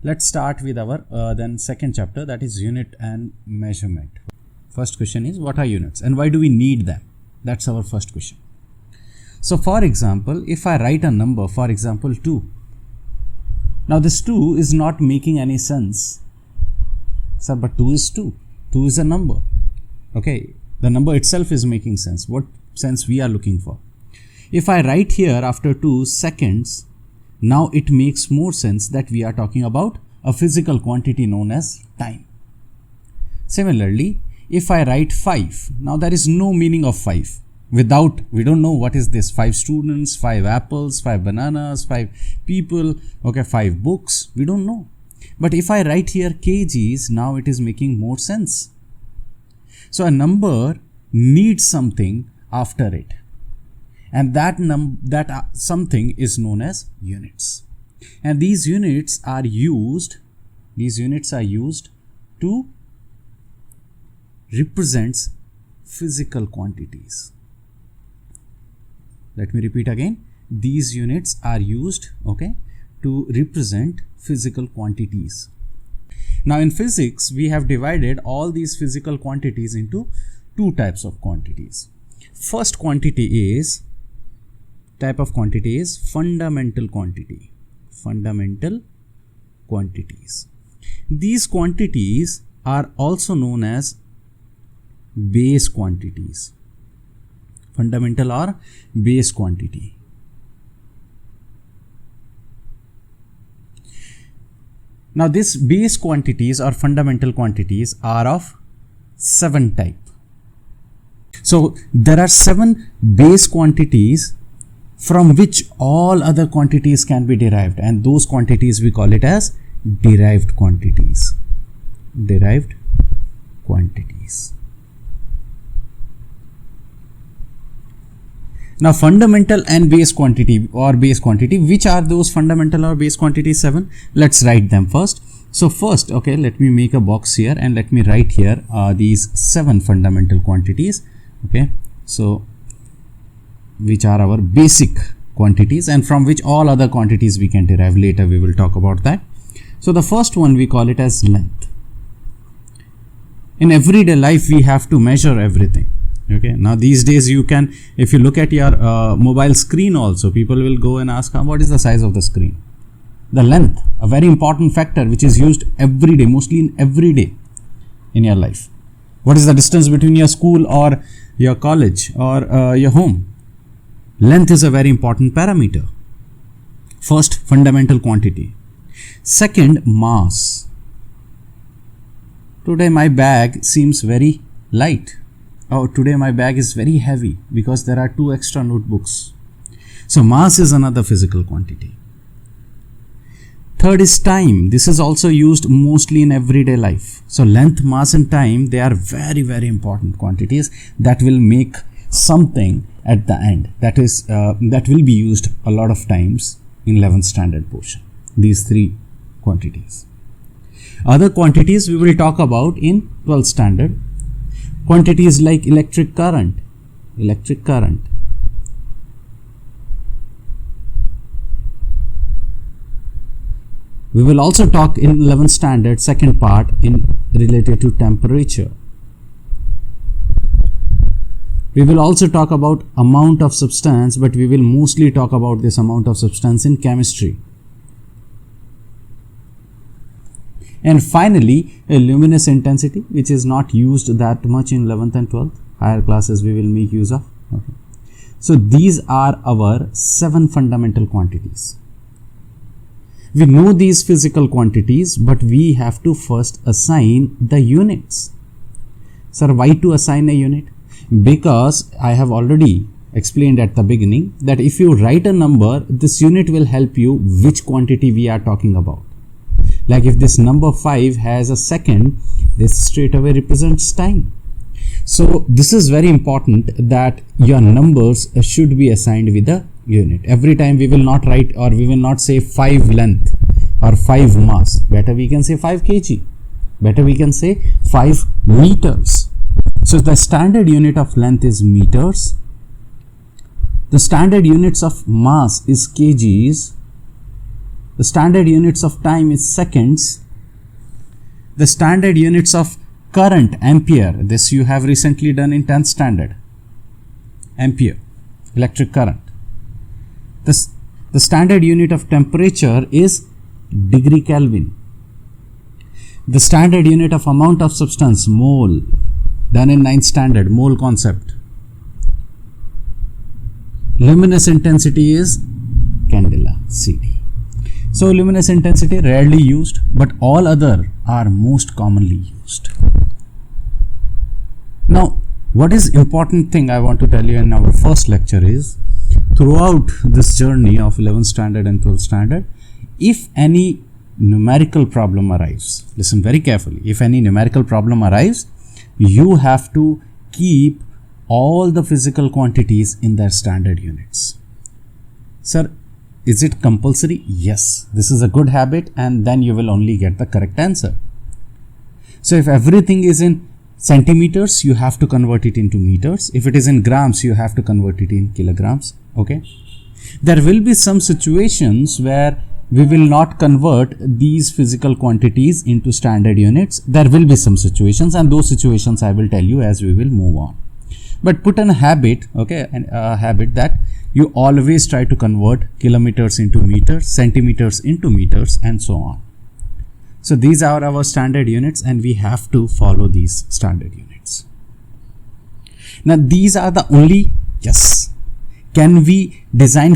Let's start with our then second chapter, that is unit and measurement. First question is, what are units and why do we need them? That's our first question. So for example, if I write a number, for example 2. Now this 2 is not making any sense. Sir, but 2 is 2. 2 is a number. Okay, the number itself is making sense. What sense we are looking for? If I write here after 2 seconds, now it makes more sense that we are talking about a physical quantity known as time. Similarly, if I write 5, now there is no meaning of 5. We don't know what is this, 5 students, 5 apples, 5 bananas, 5 people, okay, 5 books, we don't know. But if I write here kgs, now it is making more sense. So a number needs something after it. And that something is known as units. And these units are used to represent physical quantities. Let me repeat again. These units are used, okay, to represent physical quantities. Now in physics, we have divided all these physical quantities into two types of quantities. First type of quantity is fundamental quantity. Fundamental quantities. These quantities are also known as base quantities. Fundamental or base quantity. Now this base quantities or fundamental quantities are of 7 type. So there are 7 base quantities from which all other quantities can be derived, and those quantities we call it as derived quantities. Derived quantities. Now fundamental and base quantity or base quantity, which are those fundamental or base quantities? 7. Let's write them first. So first, okay, let me make a box here and let me write here these 7 fundamental quantities. Okay, so which are our basic quantities and from which all other quantities we can derive. Later we will talk about that. So the first one we call it as length. In everyday life we have to measure everything. Okay, now these days you can, if you look at your mobile screen also, people will go and ask, what is the size of the screen? The length, a very important factor which is used every day, mostly in every day in your life. What is the distance between your school or your college or your home? Length is a very important parameter. First, fundamental quantity. Second, mass. Today my bag seems very light. Oh, today my bag is very heavy because there are 2 extra notebooks. So mass is another physical quantity. Third is time. This is also used mostly in everyday life. So length, mass and time, they are very, very important quantities that will make something at the end. That will be used a lot of times in 11th standard portion. These 3 quantities. Other quantities we will talk about in 12th standard. Quantities like electric current. Electric current. We will also talk in 11th standard second part in related to temperature. We will also talk about amount of substance, but we will mostly talk about this amount of substance in chemistry. And finally, a luminous intensity, which is not used that much in 11th and 12th. Higher classes we will make use of. Okay. So these are our 7 fundamental quantities. We know these physical quantities, but we have to first assign the units. Sir, why to assign a unit? Because I have already explained at the beginning that if you write a number, this unit will help you which quantity we are talking about. Like if this number 5 has a second, this straight away represents time. So this is very important that your numbers should be assigned with a unit. Every time we will not write or we will not say 5 length or 5 mass. Better we can say 5 kg. Better we can say 5 meters. So the standard unit of length is meters. The standard units of mass is kgs. The standard units of time is seconds. The standard units of current, ampere, this you have recently done in 10th standard. Ampere, electric current. The standard unit of temperature is degree Kelvin. The standard unit of amount of substance, mole, done in 9th standard, mole concept. Luminous intensity is candela, CD. So luminous intensity rarely used, but all other are most commonly used. Now, what is important thing I want to tell you in our first lecture is, throughout this journey of 11th standard and 12th standard, if any numerical problem arrives, listen very carefully, if any numerical problem arrives, you have to keep all the physical quantities in their standard units. Sir, is it compulsory? Yes, this is a good habit, and then you will only get the correct answer. So if everything is in centimeters, you have to convert it into meters. If it is in grams, you have to convert it in kilograms. Okay. There will be some situations where we will not convert these physical quantities into standard units. There will be some situations, and those situations I will tell you as we will move on. But put in a habit, okay, a habit that you always try to convert kilometers into meters, centimeters into meters, and so on. So these are our standard units, and we have to follow these standard units. Now these are the only, yes. Can we design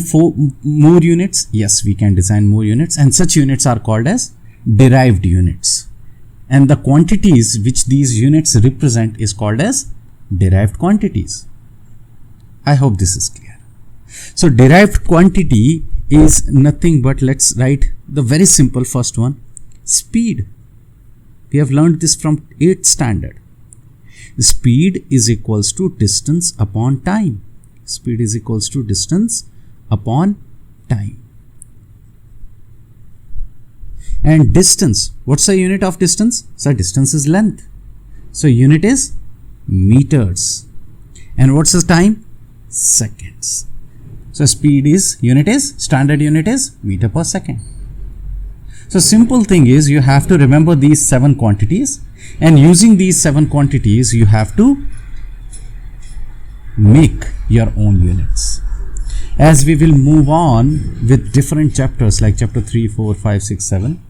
more units? Yes, we can design more units, and such units are called as derived units. And the quantities which these units represent is called as derived quantities. I hope this is clear. So derived quantity is nothing but, let's write the very simple first one, speed. We have learned this from 8th standard. Speed is equals to distance upon time. Speed is equals to distance upon time. And distance, what's the unit of distance? So distance is length. So unit is meters. And what's the time? Seconds. So speed is, unit is, standard unit is meter per second. So simple thing is, you have to remember these 7 quantities, and using these 7 quantities you have to make your own units. As we will move on with different chapters like chapter 3, 4, 5, 6, 7,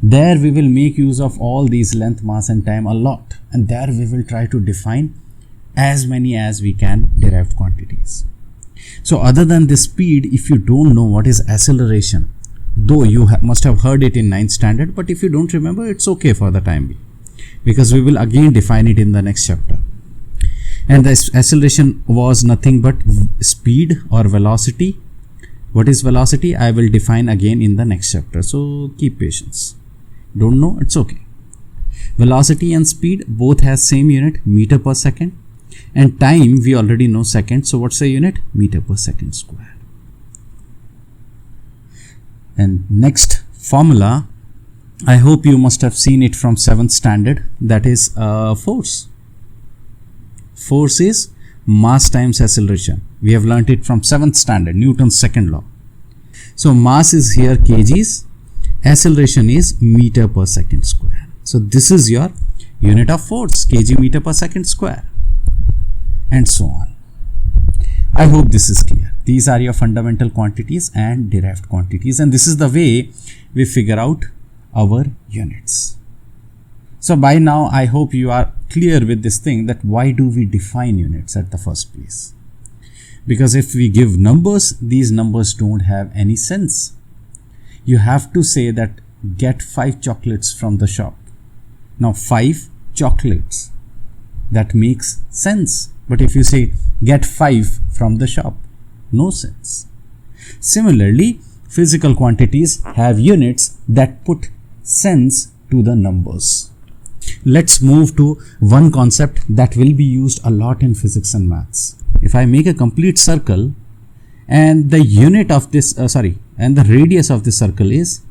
there we will make use of all these length, mass and time a lot, and there we will try to define as many as we can derived quantities. So other than the speed, if you don't know what is acceleration, though you must have heard it in 9th standard, but if you don't remember, it's okay for the time being, because we will again define it in the next chapter. And the acceleration was nothing but speed or velocity. What is velocity? I will define again in the next chapter. So keep patience. Don't know? It's okay. Velocity and speed both has same unit, meter per second. And time we already know second. So what's the unit? Meter per second square. And next formula, I hope you must have seen it from 7th standard. That is force. Force is mass times acceleration. We have learnt it from 7th standard, Newton's second law. So mass is here kgs, acceleration is meter per second square. So this is your unit of force, kg meter per second square, and so on. I hope this is clear. These are your fundamental quantities and derived quantities, and this is the way we figure out our units. So by now I hope you are clear with this thing, that why do we define units at the first place? Because if we give numbers, these numbers don't have any sense. You have to say that get 5 chocolates from the shop. Now 5 chocolates, that makes sense. But if you say get 5 from the shop, no sense. Similarly, physical quantities have units that put sense to the numbers. Let's move to one concept that will be used a lot in physics and maths. If I make a complete circle and the unit of this, and the radius of this circle is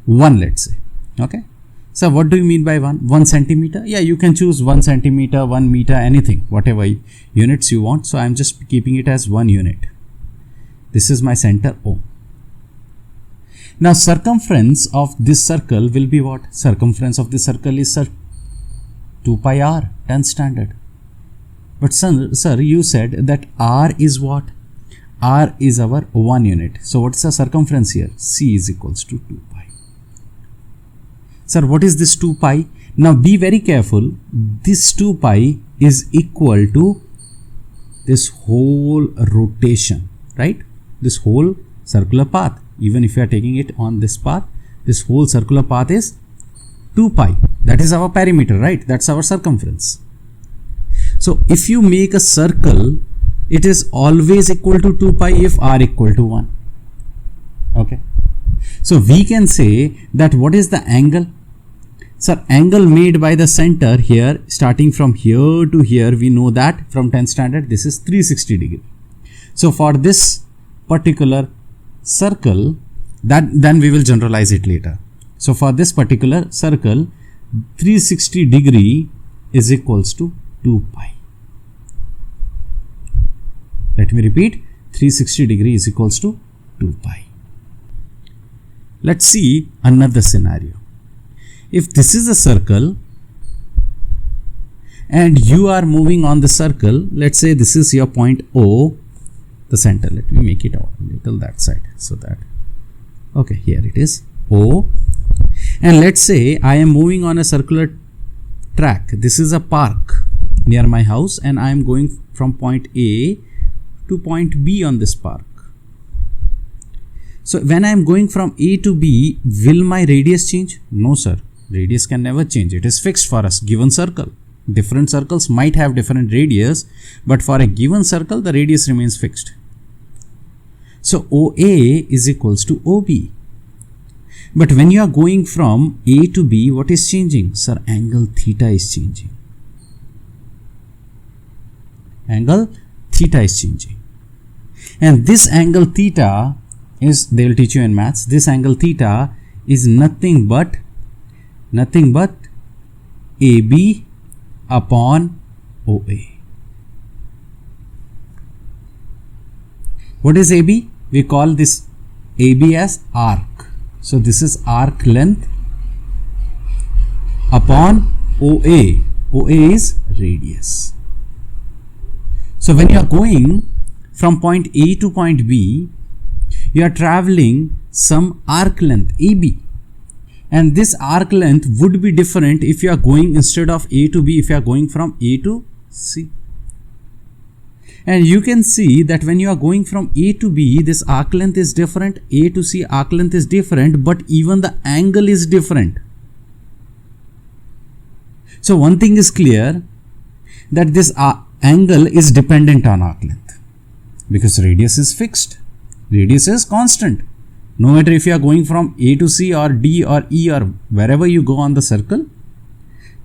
1, let's say. Okay. So what do you mean by 1? 1 centimeter? Yeah, you can choose 1 centimeter, 1 meter, anything, whatever units you want. So I'm just keeping it as 1 unit. This is my center O. Now circumference of this circle will be what? Circumference of this circle is 2 pi r, 10 standard. But sir, you said that r is what? R is our 1 unit. So what's the circumference here? C is equals to 2 pi. Sir, what is this 2 pi? Now be very careful. This 2 pi is equal to this whole rotation, right? This whole circular path. Even if you are taking it on this path, this whole circular path is 2 pi. That is our perimeter, right? That's our circumference. So if you make a circle, it is always equal to 2 pi if r equal to 1. Okay. So we can say that what is the angle? Sir, angle made by the center here, starting from here to here, we know that from 10th standard, this is 360 degree. So for this particular circle, then we will generalize it later. So for this particular circle, 360 degree is equals to 2 pi. Let me repeat, 360 degree is equals to 2 pi. Let's see another scenario. If this is a circle and you are moving on the circle, let's say this is your point O, the center. Let me make it a little that side so that, okay, here it is O. And let's say I am moving on a circular track. This is a park near my house and I am going from point A to point B on this park. So when I am going from A to B, will my radius change? No, sir. Radius can never change. It is fixed for us, given circle. Different circles might have different radius, but for a given circle, the radius remains fixed. So OA is equals to OB. But when you are going from A to B, what is changing? Sir, angle theta is changing. Angle theta is changing. And this angle theta is, they will teach you in maths, this angle theta is nothing but AB upon OA. What is AB? We call this AB as arc. So this is arc length upon OA. OA is radius. So when you are going from point A to point B, you are traveling some arc length AB. And this arc length would be different if you are going, instead of A to B, if you are going from A to C. And you can see that when you are going from A to B, this arc length is different, A to C arc length is different, but even the angle is different. So one thing is clear, that this angle is dependent on arc length, because radius is fixed, radius is constant. No matter if you are going from A to C or D or E or wherever you go on the circle,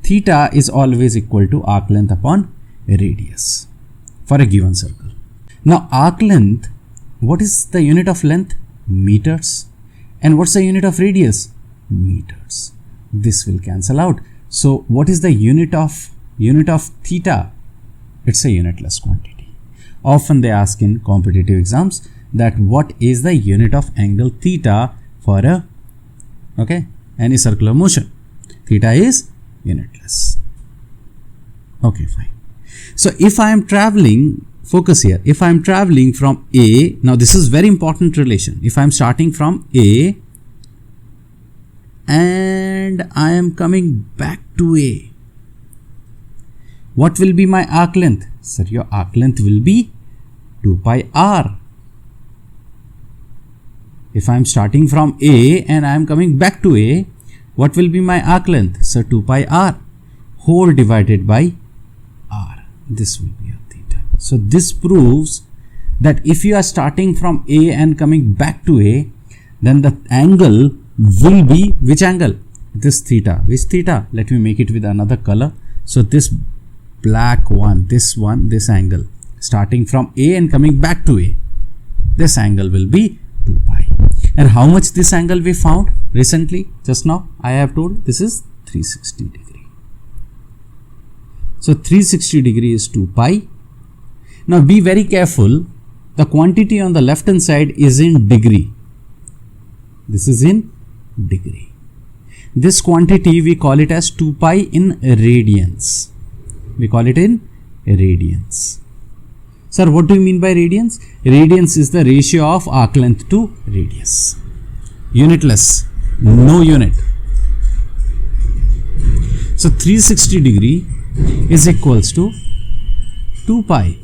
theta is always equal to arc length upon radius for a given circle. Now arc length, what is the unit of length? Meters. And what's the unit of radius? Meters. This will cancel out. So what is the unit of theta? It's a unitless quantity. Often they ask in competitive exams that what is the unit of angle theta for any circular motion. Theta is unitless. Okay, fine. So if I am traveling, focus here, if I am traveling from A, now this is very important relation. If I am starting from A and I am coming back to A, what will be my arc length? Sir, your arc length will be 2 pi r. If I am starting from A and I am coming back to A, what will be my arc length? So 2 pi r whole divided by r. This will be your theta. So this proves that if you are starting from A and coming back to A, then the angle will be which angle? This theta. Which theta? Let me make it with another color. So this black one, this angle. Starting from A and coming back to A, this angle will be 2 pi. And how much this angle we found recently, just now I have told, this is 360 degree. So 360 degree is 2 pi. Now be very careful, the quantity on the left hand side is in degree. This is in degree. This quantity we call it as 2 pi in radians. We call it in radians. Sir, what do you mean by radians? Radians is the ratio of arc length to radius. Unitless, no unit. So 360 degree is equals to 2 pi.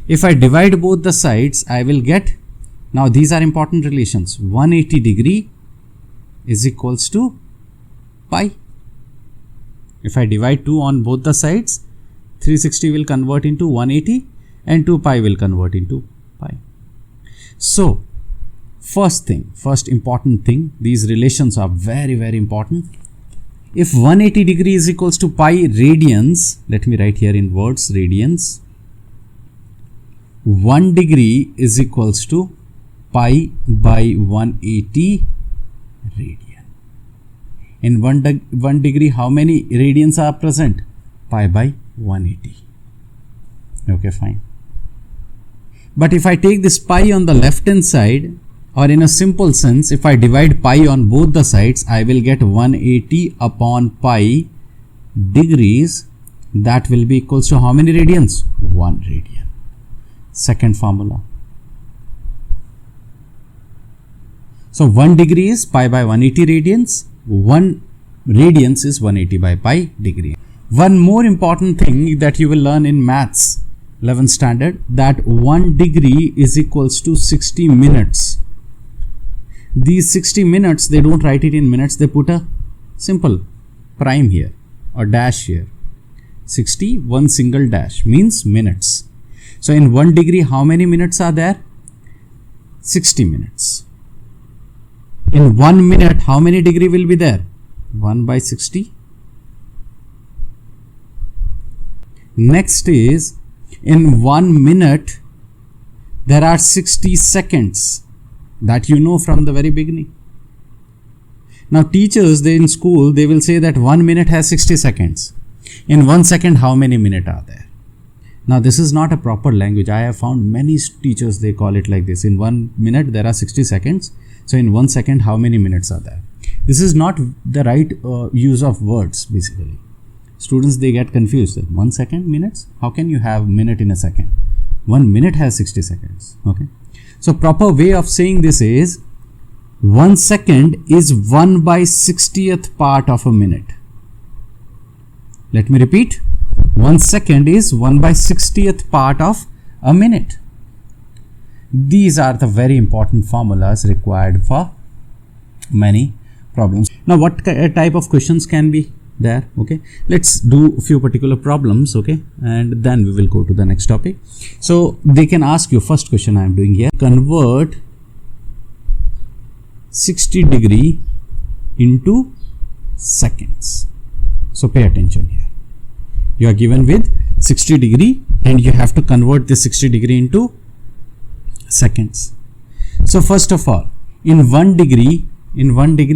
If I divide both the sides, I will get, now these are important relations, 180 degree is equals to pi. If I divide 2 on both the sides, 360 will convert into 180 and 2 pi will convert into pi. So, first important thing, these relations are very, very important. If 180 degree is equals to pi radians, let me write here in words, radians, 1 degree is equals to pi by 180 radian. In 1 degree, how many radians are present? Pi by 180. Okay, fine. But if I take this pi on the left hand side, or in a simple sense, if I divide pi on both the sides, I will get 180 upon pi degrees. That will be equals to how many radians? 1 radian. Second formula. So 1 degree is pi by 180 radians. 1 radians is 180 by pi degree. One more important thing that you will learn in maths 11th standard, that 1 degree is equals to 60 minutes. These 60 minutes, they don't write it in minutes, they put a simple prime here or dash here. 60, one single dash means minutes. So in 1 degree, how many minutes are there? 60 minutes. In 1 minute, how many degree will be there? 1 by 60. Next is, in 1 minute, there are 60 seconds. That you know from the very beginning. Now teachers, they in school, they will say that 1 minute has 60 seconds. In 1 second, how many minutes are there? Now this is not a proper language. I have found many teachers, they call it like this. In 1 minute, there are 60 seconds. So in 1 second, how many minutes are there? This is not the right use of words basically. Students, they get confused. 1 second, minutes? How can you have minute in a second? 1 minute has 60 seconds. Okay. So proper way of saying this is 1 second is 1 by 60th part of a minute. Let me repeat. 1 second is 1 by 60th part of a minute. These are the very important formulas required for many problems. Now what type of questions can be there? Okay, let's do a few particular problems, okay, and then we will go to the next topic. So they can ask you, first question I am doing here, convert 60 degree into seconds. So pay attention here. You are given with 60 degree and you have to convert this 60 degree into seconds. So first of all, in 1 degree,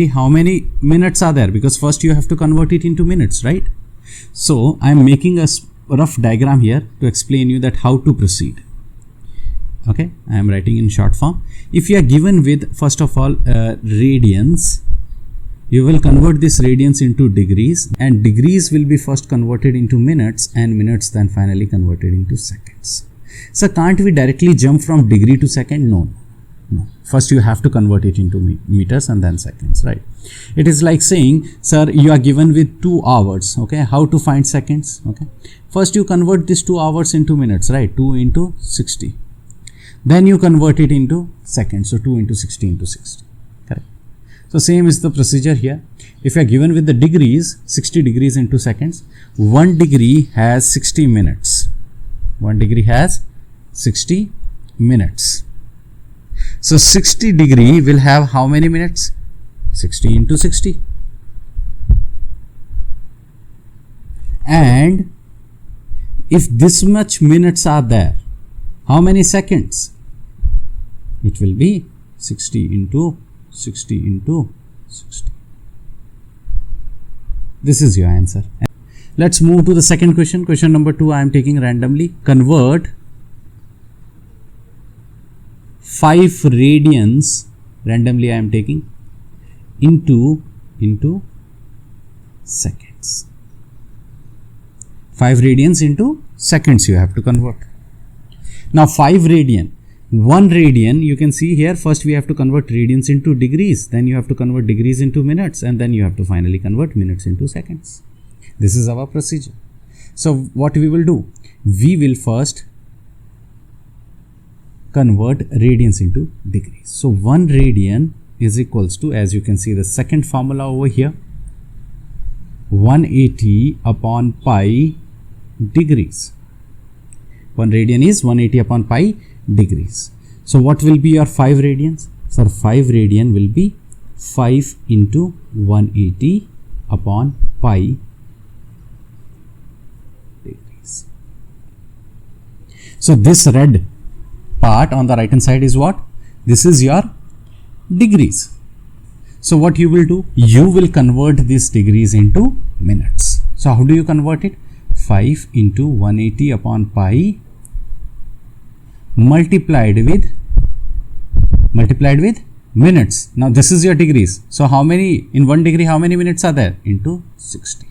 how many minutes are there? Because first you have to convert it into minutes, right? So I am making a rough diagram here to explain you that how to proceed. Okay, I am writing in short form. If you are given with, first of all, radians, you will convert this radians into degrees, and degrees will be first converted into minutes, and minutes then finally converted into seconds. So can't we directly jump from degree to second? No. First you have to convert it into meters and then seconds, right? It is like saying, sir, you are given with 2 hours. Okay, how to find seconds? Okay, first you convert this 2 hours into minutes, right? 2 into 60. Then you convert it into seconds. So 2 into 60 into 60. Correct. So same is the procedure here. If you are given with the degrees, 60 degrees into seconds, 1 degree has 60 minutes. 1 degree has 60 minutes. So 60 degree will have how many minutes? 60 into 60. And if this much minutes are there, how many seconds? It will be 60 into 60 into 60. This is your answer. Let's move to the second question. Question number 2 I am taking randomly. Convert 5 radians, randomly I am taking, into seconds. 5 radians into seconds you have to convert. Now 5 radian, 1 radian, you can see here, first we have to convert radians into degrees, then you have to convert degrees into minutes, and then you have to finally convert minutes into seconds. This is our procedure. So what we will do? We will first convert radians into degrees. So 1 radian is equals to, as you can see the second formula over here, 180 upon pi degrees. 1 radian is 180 upon pi degrees. So what will be your 5 radians? So 5 radian will be 5 into 180 upon pi degrees. So this red part on the right hand side is what? This is your degrees. So what you will do? You will convert these degrees into minutes. So how do you convert it? 5 into 180 upon pi multiplied with minutes. Now this is your degrees. So how many, in 1 degree, how many minutes are there? Into 60.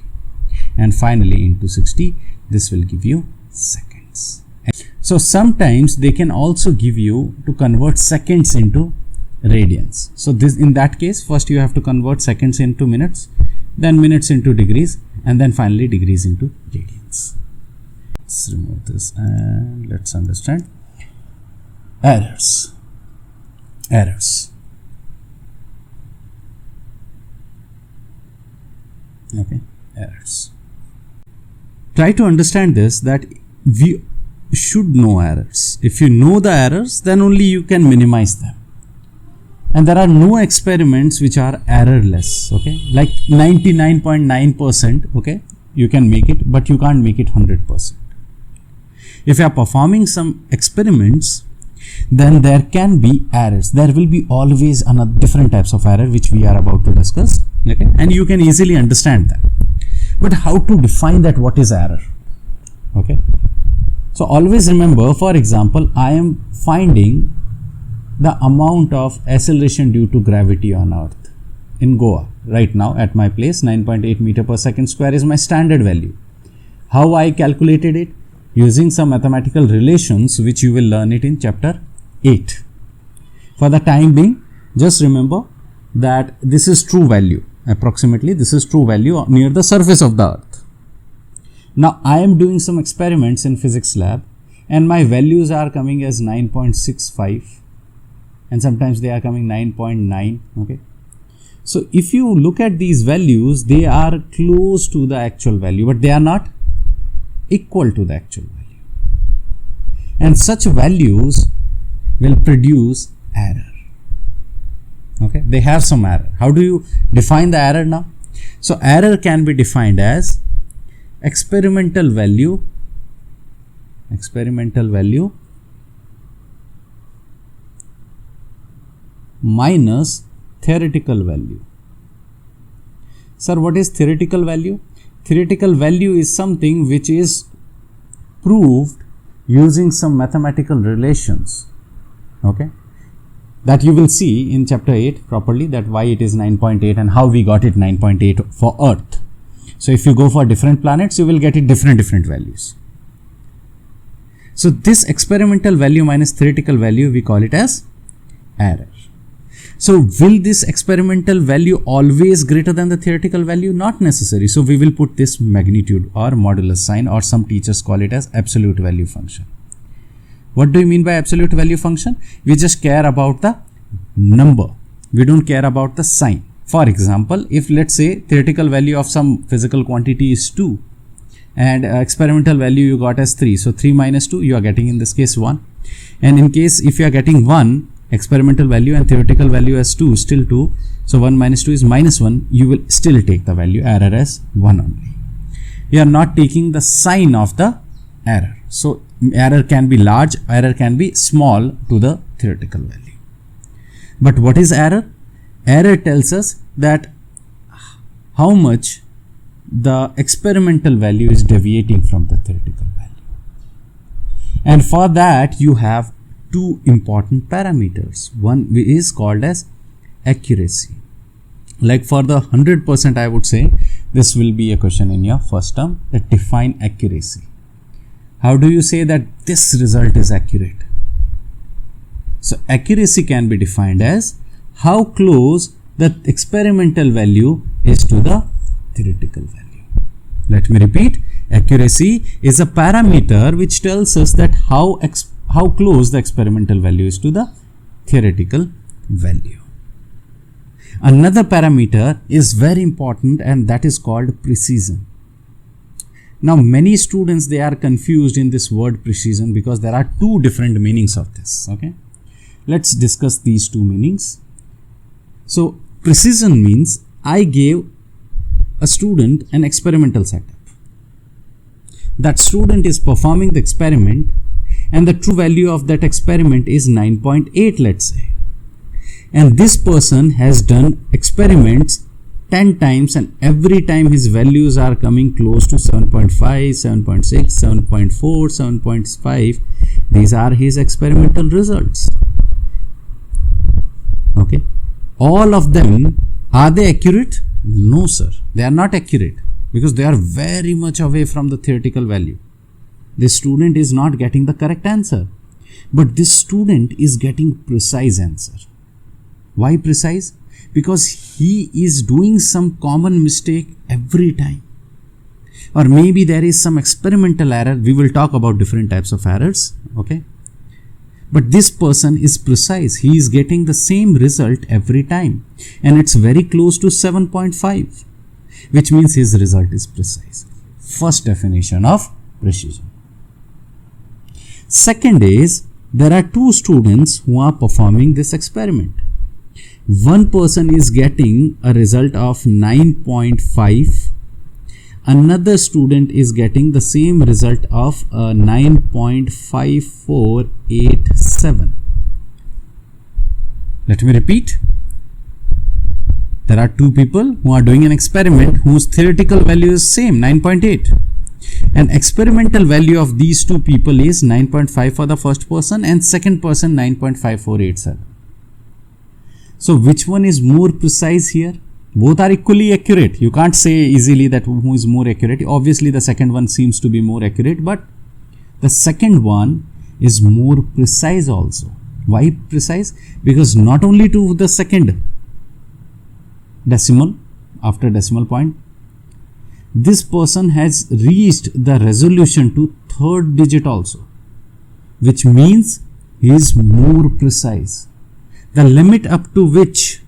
And finally into 60, this will give you seconds. So sometimes they can also give you to convert seconds into radians. So this, in that case, first you have to convert seconds into minutes, then minutes into degrees, and then finally degrees into radians. Let's remove this and let's understand errors. Okay, errors. Try to understand this, that we should know errors. If you know the errors, then only you can minimize them. And there are no experiments which are errorless, okay? Like 99.9%, okay? You can make it, but you can't make it 100%. If you are performing some experiments, then there can be errors. There will be always another different types of error which we are about to discuss, okay? And you can easily understand that. But how to define that, what is error? Okay? So always remember, for example, I am finding the amount of acceleration due to gravity on Earth in Goa. Right now at my place, 9.8 meter per second square is my standard value. How I calculated it? Using some mathematical relations which you will learn it in chapter 8. For the time being, just remember that this is true value. Approximately this is true value near the surface of the Earth. Now I am doing some experiments in physics lab and my values are coming as 9.65 and sometimes they are coming 9.9. Okay. So if you look at these values, they are close to the actual value, but they are not equal to the actual value. And such values will produce error. Okay. They have some error. How do you define the error now? So error can be defined as experimental value minus theoretical value. Sir, what is theoretical value? Theoretical value is something which is proved using some mathematical relations, okay, that you will see in chapter 8 properly, that why it is 9.8 and how we got it 9.8 for Earth. So if you go for different planets, you will get it different values. So this experimental value minus theoretical value, we call it as error. So will this experimental value always greater than the theoretical value? Not necessary. So we will put this magnitude or modulus sign, or some teachers call it as absolute value function. What do you mean by absolute value function? We just care about the number. We don't care about the sign. For example, if let's say theoretical value of some physical quantity is 2 and experimental value you got as 3. So 3 minus 2, you are getting in this case 1. And in case if you are getting 1, experimental value and theoretical value as 2, still 2. So 1 minus 2 is minus 1. You will still take the value error as 1 only. You are not taking the sign of the error. So error can be large, error can be small to the theoretical value. But what is error? Error tells us that how much the experimental value is deviating from the theoretical value. And for that you have two important parameters. One is called as accuracy. Like for the 100%, I would say this will be a question in your first term, that define accuracy. How do you say that this result is accurate? So accuracy can be defined as how close the experimental value is to the theoretical value. Let me repeat. Accuracy is a parameter which tells us that how close the experimental value is to the theoretical value. Another parameter is very important, and that is called precision. Now many students, they are confused in this word precision because there are two different meanings of this. Okay, let's discuss these two meanings. So precision means I gave a student an experimental setup. That student is performing the experiment and the true value of that experiment is 9.8, let's say. And this person has done experiments 10 times and every time his values are coming close to 7.5, 7.6, 7.4, 7.5. These are his experimental results. Okay. All of them, are they accurate? No, sir. They are not accurate because they are very much away from the theoretical value. This student is not getting the correct answer, but this student is getting precise answer. Why precise? Because he is doing some common mistake every time. Or maybe there is some experimental error. We will talk about different types of errors. Okay. But this person is precise. He is getting the same result every time. And it's very close to 7.5. Which means his result is precise. First definition of precision. Second is, there are two students who are performing this experiment. One person is getting a result of 9.5. Another student is getting the same result of 9.5487. Let me repeat. There are two people who are doing an experiment whose theoretical value is same, 9.8. And experimental value of these two people is 9.5 for the first person and second person 9.5487. So which one is more precise here? Both are equally accurate. You can't say easily that who is more accurate. Obviously the second one seems to be more accurate, but the second one is more precise also. Why precise? Because not only to the second decimal, after decimal point, this person has reached the resolution to third digit also, which means he is more precise. The limit up to which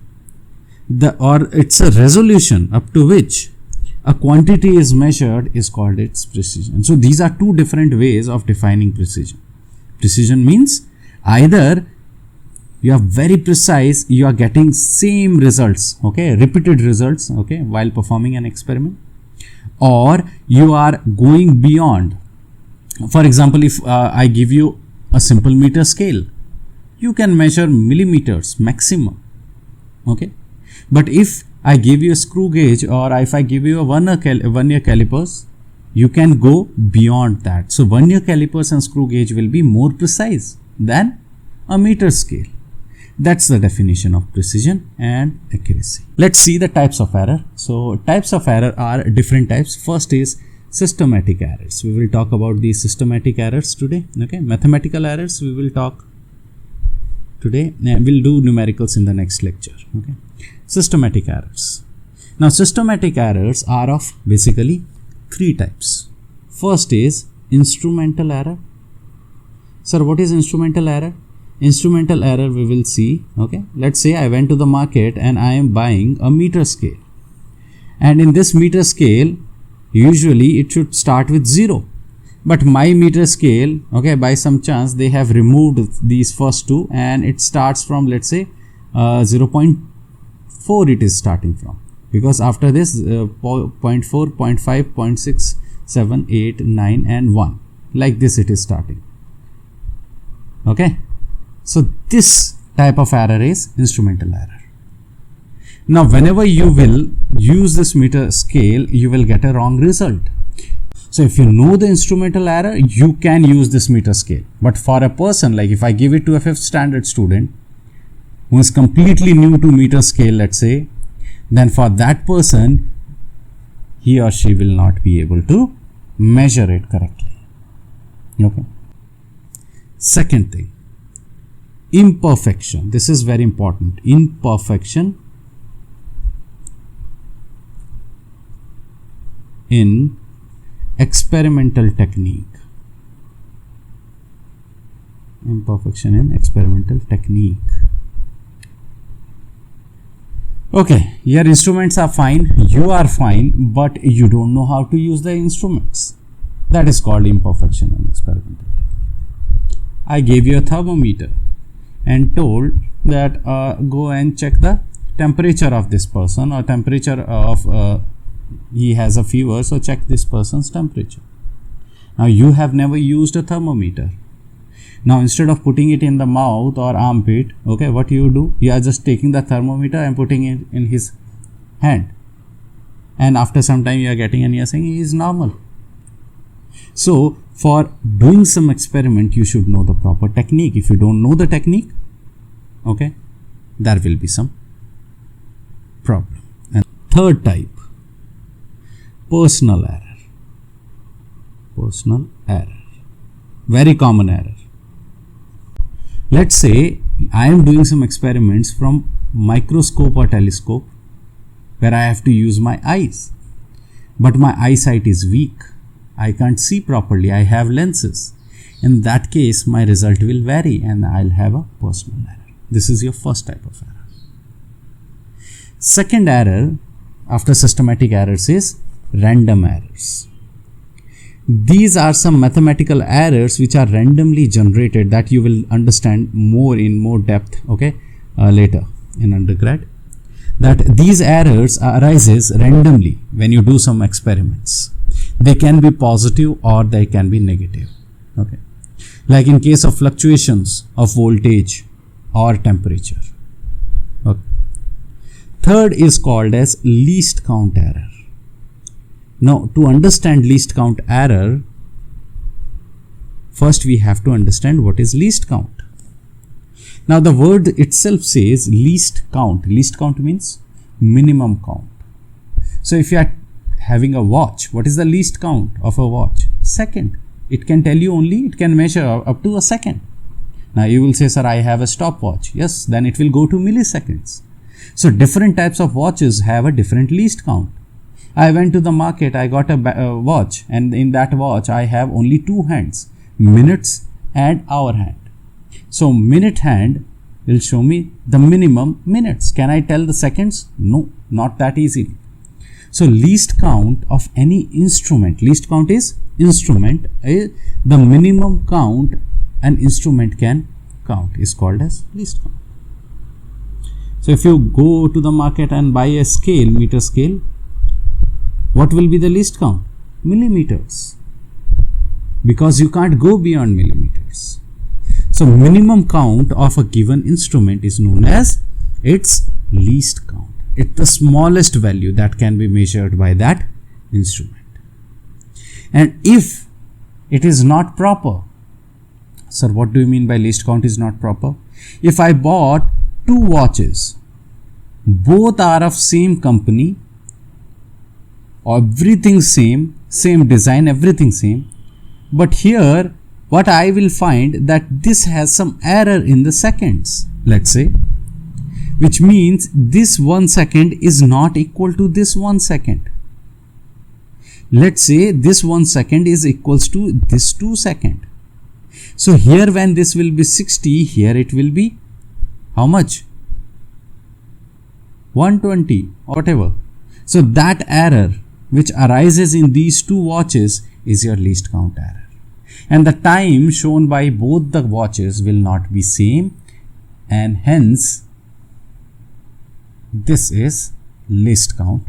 it's a resolution up to which a quantity is measured is called its precision. So these are two different ways of defining precision. Precision means either you are very precise, you are getting same results, okay, repeated results, okay, while performing an experiment, or you are going beyond. For example, if I give you a simple meter scale, you can measure millimeters maximum, okay. But if I give you a screw gauge, or if I give you a vernier calipers, you can go beyond that. So vernier calipers and screw gauge will be more precise than a meter scale. That's the definition of precision and accuracy. Let's see the types of error. So types of error are different types. First is systematic errors. We will talk about these systematic errors today. Okay, mathematical errors we will talk today. We'll do numericals in the next lecture. Okay, systematic errors. Now systematic errors are of basically three types. First is instrumental error. Sir, what is instrumental error? Instrumental error we will see. Okay, let's say I went to the market and I am buying a meter scale, and in this meter scale usually it should start with 0, but my meter scale, okay, by some chance they have removed these first two and it starts from, let's say 0.4 it is starting from, because after this 0.4, 0.5, 0.6, 7, 8, 9 and 1, like this it is starting. Okay, so this type of error is instrumental error. Now whenever you will use this meter scale, you will get a wrong result. So if you know the instrumental error, you can use this meter scale. But for a person, like if I give it to a 5th standard student who is completely new to meter scale, let's say, then for that person, he or she will not be able to measure it correctly. Okay. Second thing, imperfection. This is very important. Imperfection in experimental technique. Imperfection in experimental technique. Okay, your instruments are fine, you are fine, but you don't know how to use the instruments. That is called imperfection in experimental technique. I gave you a thermometer and told that go and check the temperature of this person, or temperature of he has a fever, so check this person's temperature. Now you have never used a thermometer. Now instead of putting it in the mouth or armpit, okay, what you do? You are just taking the thermometer and putting it in his hand, and after some time you are getting and you are saying he is normal. So for doing some experiment, you should know the proper technique. If you don't know the technique, okay, there will be some problem. And third type, personal error. Personal error, very common error. Let's say I am doing some experiments from microscope or telescope where I have to use my eyes, but my eyesight is weak. I can't see properly. I have lenses. In that case, my result will vary and I'll have a personal error. This is your first type of error. Second error after systematic errors is random errors. These are some mathematical errors which are randomly generated that you will understand more in more depth, okay, later in undergrad. That these errors arises randomly when you do some experiments. They can be positive or they can be negative, okay, like in case of fluctuations of voltage or temperature. Okay. Third is called as least count error. Now, to understand least count error, first we have to understand what is least count. Now, the word itself says least count. Least count means minimum count. So, if you are having a watch, what is the least count of a watch? Second. It can tell you only, it can measure up to a second. Now, you will say, sir, I have a stopwatch. Yes, then it will go to milliseconds. So, different types of watches have a different least count. I went to the market, I got a watch, and in that watch I have only two hands, minutes and hour hand. So minute hand will show me the minimum minutes. Can I tell the seconds? No, not that easily. So least count of any instrument, least count is instrument, the minimum count an instrument can count is called as least count. So if you go to the market and buy a scale, meter scale, what will be the least count? Millimeters. Because you can't go beyond millimeters. So minimum count of a given instrument is known as its least count. It's the smallest value that can be measured by that instrument. And if it is not proper, sir, what do you mean by least count is not proper? If I bought two watches, both are of same company, everything same design, everything same, but here what I will find that this has some error in the seconds, let's say, which means this 1 second is not equal to this 1 second. Let's say this 1 second is equals to this 2 second. So here when this will be 60, here it will be how much? 120 or whatever. So that error which arises in these two watches is your least count error. And the time shown by both the watches will not be same, and hence this is least count